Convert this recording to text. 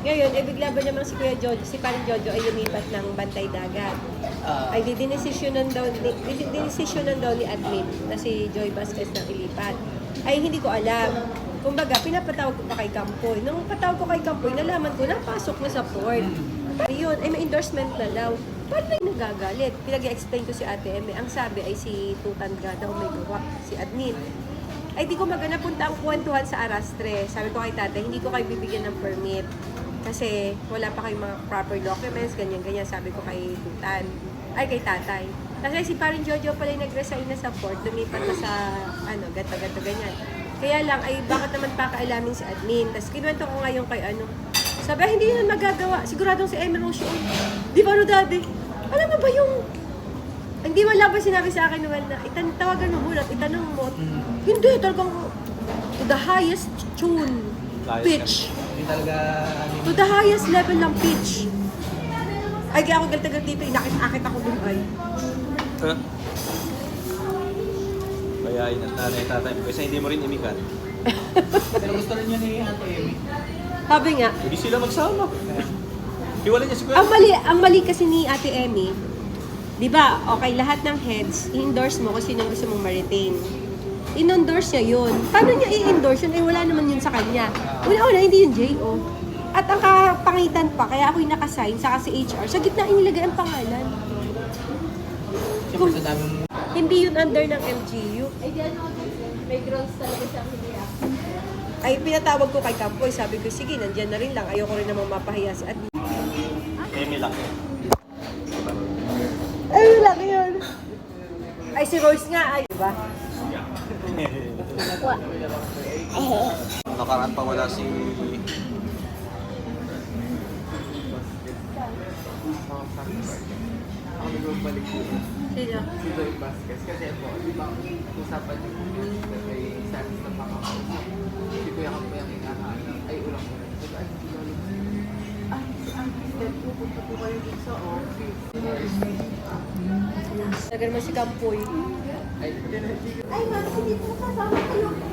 Ngayon, bigla ba naman si Kuya Jojo, si Parang Jojo ay lumipat ng Bantay Dagat. Ay dinesisyonan daw ni admin na si Joy Vasquez na ilipat. Ay hindi ko alam. Kumbaga, pinapatawag ko pa kay Kampoy. Nung patawag ko kay Kampoy, nalaman ko, napasok na sa port. Pero yun, ay may endorsement na daw. Paano na yung nagagalit? Pinag-explain ko si Ate Eme. Ang sabi ay si Tutanga daw may gawa, si admin. Ay di ko magana punta ang kwentuhan sa Arastre. Sabi ko kay tatay, hindi ko kayo bibigyan ng permit. Kasi wala pa kayong mga proper documents, ganyan-ganyan. Sabi ko kay Tutan. Ay, kay tatay. Kasi si Parang Jojo pala yung nag-resign na sa port, lumipat na sa, gato-gato, ganyan. Kaya lang, ay bakit naman pakailamin si admin? Tapos kinuwento ko ngayon kay sabi, hindi yun magagawa. Siguradong si Emer Rocio. Di ba daddy? Alam mo ba yung... Hindi wala ba sinabi sa akin, Noel, na tawagan mo muna, itanong mo. Hindi, talagang to the highest tune, pitch. Hindi talaga... To the highest level ng pitch. Ay, kaya ako galtagal dito, inakit-akit ako dun ay. Bayain at nanay tatay mo kasi hindi mo rin imikan. Pero gusto rin niya ni Ate Amy. Sabi nga, Hindi sila magsama. Hiwalay niya si Kuya. ang mali kasi ni Ate Emmy, di ba, okay, lahat ng heads, i-endorse mo kung sino gusto mong ma-retain. In-endorse niya yun. Paano niya i-endorse yun? Ay, wala naman yun sa kanya. Una-una, hindi yun J.O. At ang kapangitan pa, kaya ako yung nakasign, saka si HR, sa gitna inilagay ang pangalan. Siyempre sa daming... Hindi yun under ng MGU. Ay, di may grounds talaga siyang hindi. Ay, pinatawag ko kay Kampoy, sabi ko, sige, nandyan na rin lang, ayoko rin namang mapahiya si admin. Emi lang. Ay, lang yun. Ay, si Royce nga, ay, diba? Nakaraan pa wala si... Ako nagbabalik po Sino? si Joy Vasquez kasi po, di ba, usapan niyo po yun na may service na makakausap. Si Kuya Kampo yung hinahanap, ay ulang mo rin. Diba, hindi ko alam. Si Agnes, then pupunta po kayo dun sa office. Nagal mo si Kampoy. Ay, Ay, ma'am, hindi po kasama kayo.